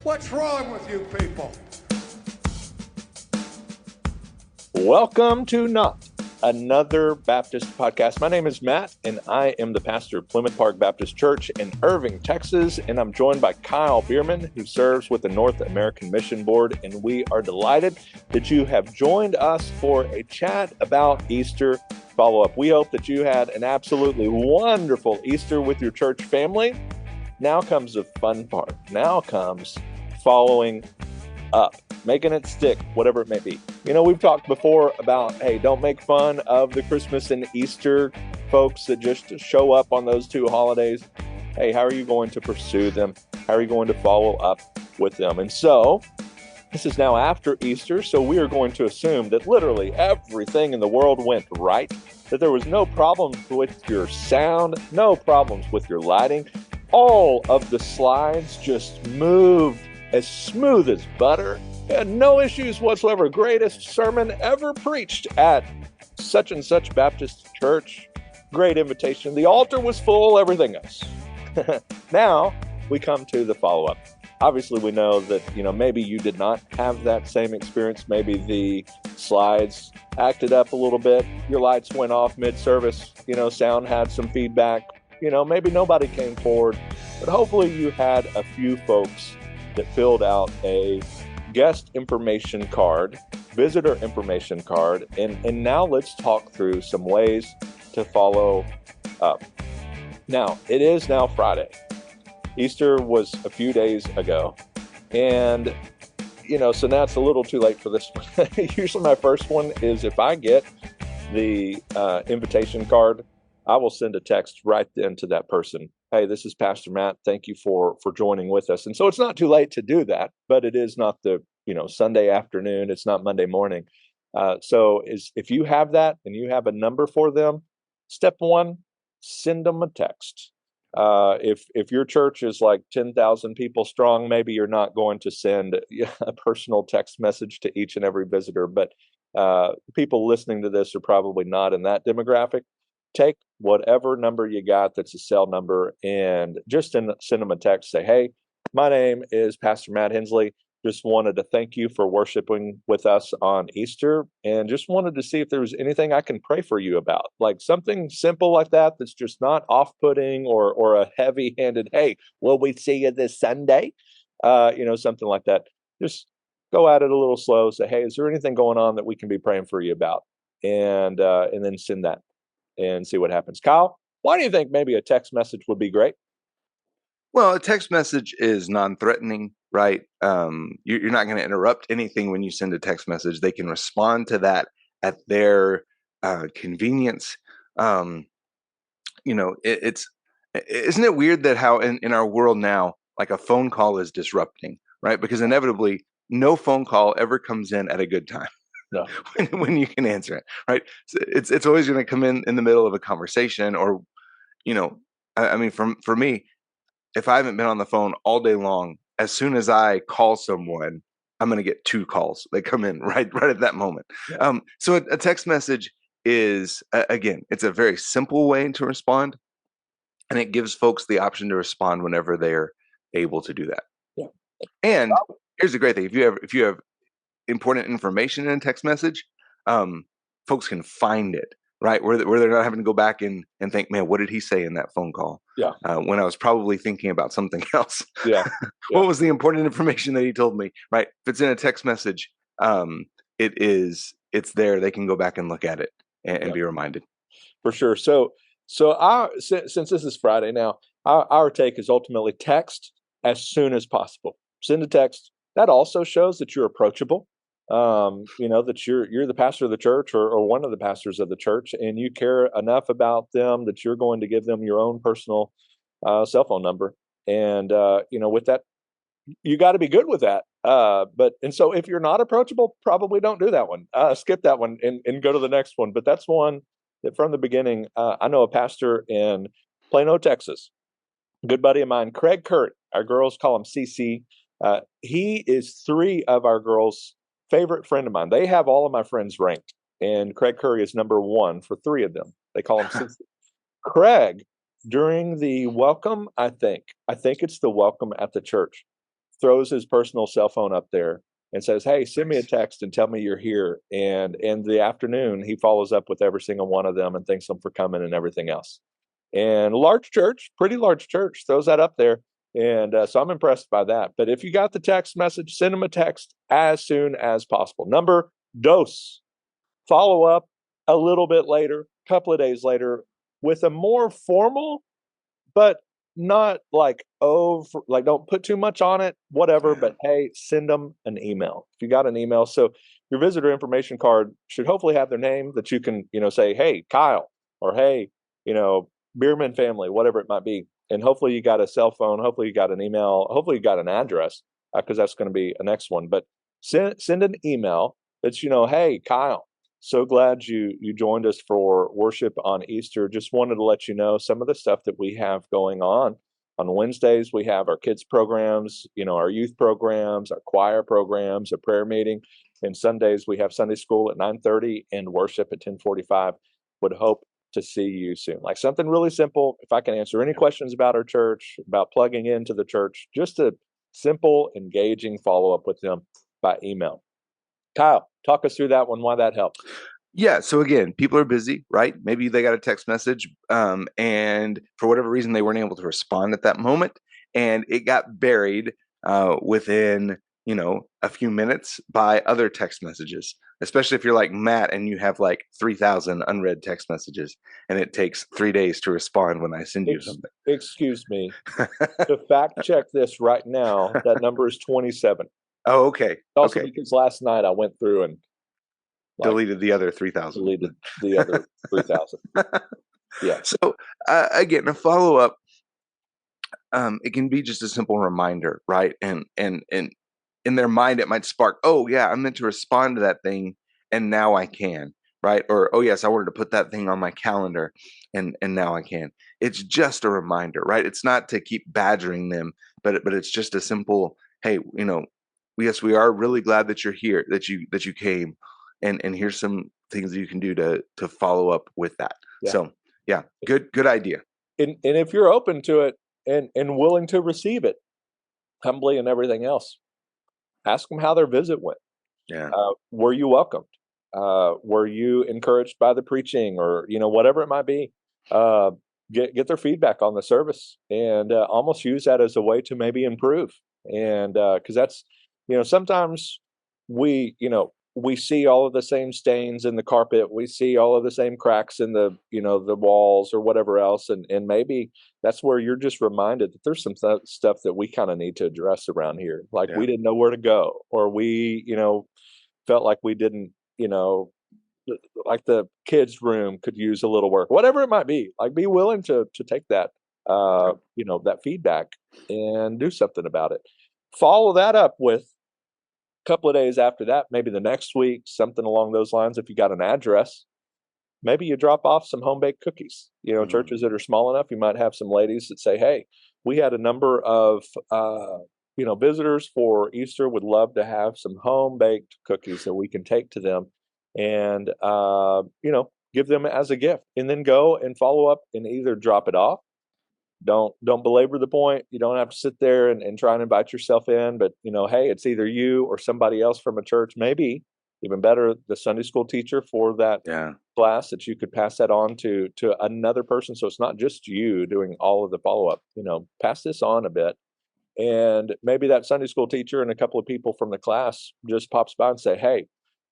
What's wrong with you people? Welcome to Not Another Baptist Podcast. My name is Matt, and I am the pastor of Plymouth Park Baptist Church in Irving, Texas, and I'm joined by Kyle Bierman, who serves with the North American Mission Board, and we are delighted that you have joined us for a chat about Easter follow-up. We hope that you had an absolutely wonderful Easter with your church family. Now comes the fun part. Now comes following up, making it stick, whatever it may be. You know, we've talked before about, hey, don't make fun of the Christmas and Easter folks that just show up on those two holidays. Hey, how are you going to pursue them? How are you going to follow up with them? And so this is now after Easter, so we are going to assume that literally everything in the world went right, that there was no problems with your sound, no problems with your lighting. All of the slides just moved as smooth as butter. Had no issues whatsoever. Greatest sermon ever preached at such and such Baptist church. Great invitation. The altar was full, everything else. Now we come to the follow-up. Obviously, we know that, maybe you did not have that same experience. Maybe the slides acted up a little bit. Your lights went off mid-service. Sound had some feedback. Maybe nobody came forward. But hopefully you had a few folks that filled out a guest information card, visitor information card, and now let's talk through some ways to follow up. Now, it is now Friday. Easter was a few days ago, and so now it's a little too late for this one. Usually my first one is if I get the invitation card, I will send a text right then to that person. Hey, this is Pastor Matt. Thank you for joining with us. And so it's not too late to do that, but it is not the, Sunday afternoon. It's not Monday morning. So if you have that and you have a number for them, step one, send them a text. If your church is like 10,000 people strong, maybe you're not going to send a personal text message to each and every visitor, but people listening to this are probably not in that demographic. Take whatever number you got that's a cell number and just send them a text. Say, hey, my name is Pastor Matt Hensley. Just wanted to thank you for worshiping with us on Easter and just wanted to see if there was anything I can pray for you about. Like something simple like that that's just not off-putting or a heavy-handed, hey, will we see you this Sunday? Something like that. Just go at it a little slow. Say, hey, is there anything going on that we can be praying for you about? And then send that and see what happens. Kyle, why do you think maybe a text message would be great? Well, a text message is non-threatening, right? You're not going to interrupt anything when you send a text message. They can respond to that at their convenience. Isn't it weird that how in our world now, like a phone call is disrupting, right? Because inevitably, no phone call ever comes in at a good time. No. when you can answer it, right? So it's always going to come in the middle of a conversation, or I mean, for me, if I haven't been on the phone all day long, as soon as I call someone, I'm going to get two calls. They come in right at that moment. Yeah. So a text message is, again, it's a very simple way to respond, and it gives folks the option to respond whenever they're able to do that. Yeah. And here's the great thing: if you have important information in a text message, folks can find it, right? Where they're not having to go back and think, man, what did he say in that phone call? Yeah. When I was probably thinking about something else. Yeah. What was the important information that he told me, right? If it's in a text message, it's there. They can go back and look at it and be reminded. For sure. So since this is Friday now, our take is ultimately text as soon as possible. Send a text. That also shows that you're approachable. That you're the pastor of the church or one of the pastors of the church, and you care enough about them that you're going to give them your own personal cell phone number. And with that, you got to be good with that. And so if you're not approachable, probably don't do that one. Skip that one and go to the next one. But that's one that from the beginning, I know a pastor in Plano, Texas, good buddy of mine, Craig Kurt. Our girls call him CC. He is three of our girls' favorite friend of mine. They have all of my friends ranked, and Craig Curry is number one for three of them. They call him CC. Craig, during the welcome, I think it's the welcome at the church, throws his personal cell phone up there and says, "Hey, send me a text and tell me you're here." And in the afternoon, he follows up with every single one of them and thanks them for coming and everything else. And large church, pretty large church, throws that up there. And so I'm impressed by that. But if you got the text message, send them a text as soon as possible. Number dos, follow up a little bit later, a couple of days later, with a more formal, but not like over, like don't put too much on it, whatever. Yeah. But hey, send them an email if you got an email. So your visitor information card should hopefully have their name that you can, say, "Hey, Kyle," or "Hey, Bierman family," whatever it might be. And hopefully you got a cell phone. Hopefully you got an email. Hopefully you got an address, because that's going to be a next one. But send an email that's, "Hey, Kyle, so glad you joined us for worship on Easter. Just wanted to let you know some of the stuff that we have going on. On Wednesdays, we have our kids programs, our youth programs, our choir programs, a prayer meeting. And Sundays, we have Sunday school at 9:30 and worship at 10:45. Would hope to see you soon." Like something really simple. If I can answer any questions about our church, about plugging into the church, just a simple, engaging follow up with them by email. Kyle, talk us through that one, why that helps. Yeah. So again, people are busy, right? Maybe they got a text message, and for whatever reason, they weren't able to respond at that moment, and it got buried within a few minutes by other text messages. Especially if you're like Matt and you have like 3,000 unread text messages, and it takes 3 days to respond when I send you something. Excuse me. To fact check this right now, that number is 27. Oh, okay. Also, Okay. because last night I went through and Deleted the other 3,000. Deleted the other 3,000. Yeah. So again, a follow up, it can be just a simple reminder, right? And in their mind, it might spark, "Oh yeah, I meant to respond to that thing, and now I can," right? Or, "Oh yes, I wanted to put that thing on my calendar, and now I can." It's just a reminder, right? It's not to keep badgering them, but it's just a simple, "Hey, yes, we are really glad that you're here, that you came, and here's some things that you can do to follow up with that." Yeah. So yeah, good idea. And if you're open to it and willing to receive it humbly and everything else, ask them how their visit went. Yeah. Were you welcomed? Were you encouraged by the preaching, or whatever it might be? Get their feedback on the service, and almost use that as a way to maybe improve. And because that's sometimes we see all of the same stains in the carpet, we see all of the same cracks in the the walls or whatever else, and maybe that's where you're just reminded that there's some stuff that we kind of need to address around here. Like we didn't know where to go, or we felt like we didn't like the kids room could use a little work, whatever it might be. Like be willing to take that that feedback and do something about it. Follow that up with a couple of days after that, maybe the next week, something along those lines. If you got an address, maybe you drop off some home baked cookies. Churches that are small enough, you might have some ladies that say, "Hey, we had a number of visitors for Easter, would love to have some home baked cookies that we can take to them, and give them as a gift." And then go and follow up and either drop it off. Don't belabor the point. You don't have to sit there and try and invite yourself in, but hey, it's either you or somebody else from a church, maybe even better, the Sunday school teacher for that class, that you could pass that on to another person. So it's not just you doing all of the follow-up. Pass this on a bit. And maybe that Sunday school teacher and a couple of people from the class just pops by and say, "Hey,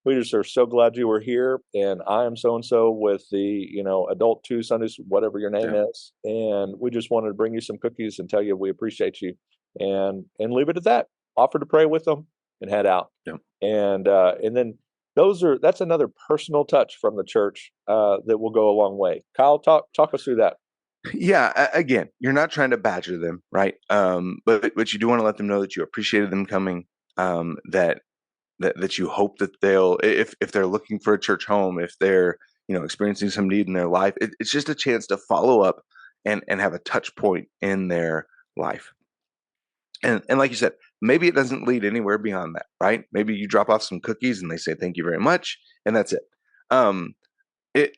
we just are so glad you were here, and I am so and so with the adult 2 Sundays, whatever your name is, and we just wanted to bring you some cookies and tell you we appreciate you," and leave it at that. Offer to pray with them and head out. And then that's another personal touch from the church that will go a long way. Kyle, talk us through that. Yeah, again, you're not trying to badger them, right? But you do want to let them know that you appreciated them coming, that you hope that they'll, if they're looking for a church home, if they're experiencing some need in their life, it's just a chance to follow up and have a touch point in their life. And like you said, maybe it doesn't lead anywhere beyond that, right? Maybe you drop off some cookies and they say thank you very much, and that's it.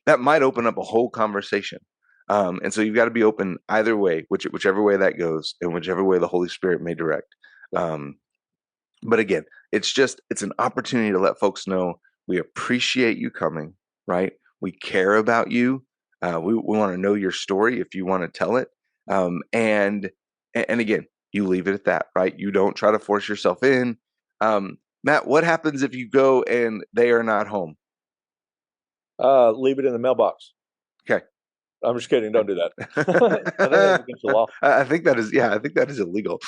That might open up a whole conversation. And so you've got to be open either way, whichever way that goes, and whichever way the Holy Spirit may direct. But again, it's an opportunity to let folks know we appreciate you coming, right? We care about you. We want to know your story if you want to tell it. And again, you leave it at that, right? You don't try to force yourself in. Matt, what happens if you go and they are not home? Leave it in the mailbox. Okay. I'm just kidding. Don't do that. I think that's against the law. I think that is illegal.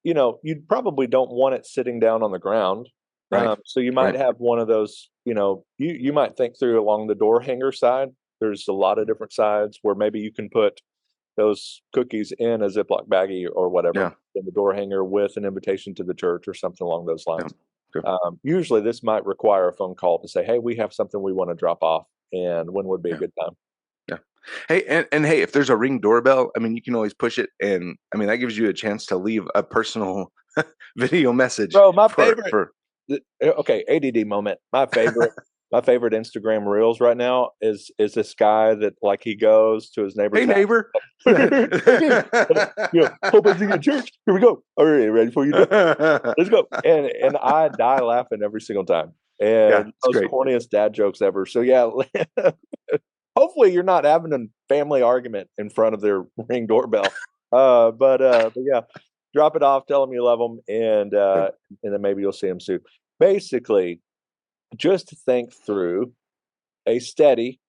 You probably don't want it sitting down on the ground. Right. So you might have one of those, you might think through along the door hanger side. There's a lot of different sides where maybe you can put those cookies in a Ziploc baggie or whatever in the door hanger with an invitation to the church or something along those lines. Yeah. Usually this might require a phone call to say, hey, we have something we want to drop off, and when would be a good time? Yeah. Hey, and hey, if there's a Ring doorbell, I mean, you can always push it, and I mean that gives you a chance to leave a personal video message. Bro, my favorite. Okay, ADD moment. My favorite Instagram reels right now is this guy that he goes to his neighbor's Hey house. neighbor. Hope I see you at church. Here we go. All right, ready for you? Let's go. And I die laughing every single time. And those corniest dad jokes ever. So hopefully you're not having a family argument in front of their Ring doorbell. But yeah, drop it off, tell them you love them, and then maybe you'll see them soon. Basically, just think through a steady,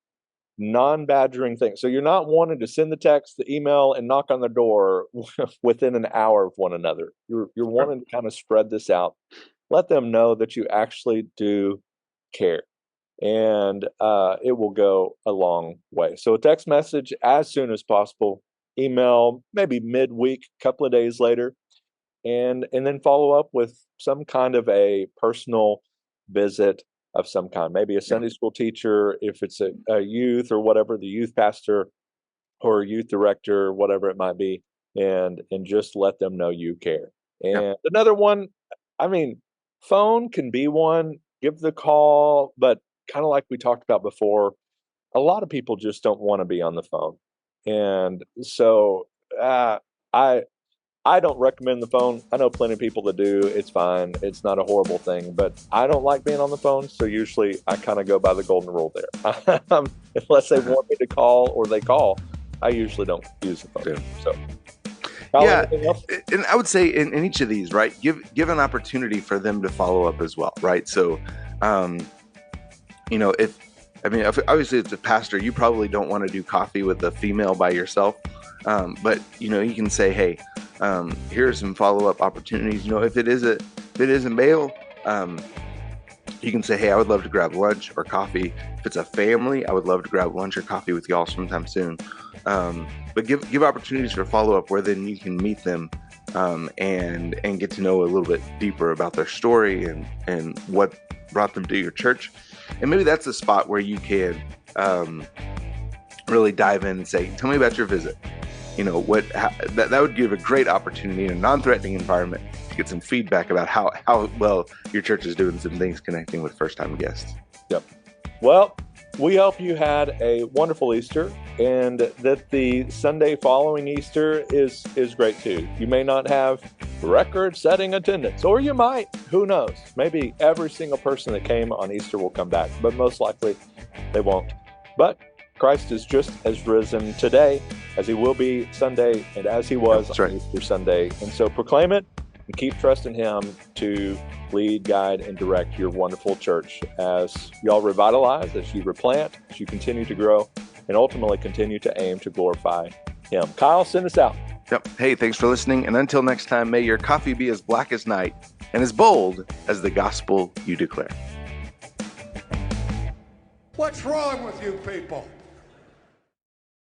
non-badgering thing. So you're not wanting to send the text, the email, and knock on the door within an hour of one another. You're wanting to kind of spread this out. Let them know that you actually do care, and it will go a long way. So a text message as soon as possible, email maybe midweek, couple of days later, and then follow up with some kind of a personal visit of some kind, maybe a Sunday school teacher, if it's a youth or whatever, the youth pastor or youth director, whatever it might be, and just let them know you care. And another one, I mean, phone can be one, give the call, but kind of like we talked about before, a lot of people just don't want to be on the phone. And so I don't recommend the phone. I know plenty of people that do. It's fine. It's not a horrible thing, but I don't like being on the phone. So usually I kind of go by the golden rule there. Unless they want me to call or they call, I usually don't use the phone. So, and I would say in each of these, right, give an opportunity for them to follow up as well, right? So, if obviously it's a pastor, you probably don't want to do coffee with a female by yourself. But you can say, hey, here are some follow-up opportunities. If it is a male, you can say, hey, I would love to grab lunch or coffee. If it's a family, I would love to grab lunch or coffee with y'all sometime soon. But give opportunities for follow-up where then you can meet them and get to know a little bit deeper about their story and what brought them to your church. And maybe that's a spot where you can really dive in and say, tell me about your visit. That would give a great opportunity in a non-threatening environment to get some feedback about how well your church is doing some things connecting with first-time guests. Yep. Well, we hope you had a wonderful Easter and that the Sunday following Easter is great too. You may not have record-setting attendance, or you might. Who knows? Maybe every single person that came on Easter will come back, but most likely they won't. But Christ is just as risen today as he will be Sunday and as he was on Easter Sunday. And so proclaim it and keep trusting him to lead, guide, and direct your wonderful church as y'all revitalize, as you replant, as you continue to grow, and ultimately continue to aim to glorify him. Kyle, send us out. Yep. Hey, thanks for listening. And until next time, may your coffee be as black as night and as bold as the gospel you declare. What's wrong with you people?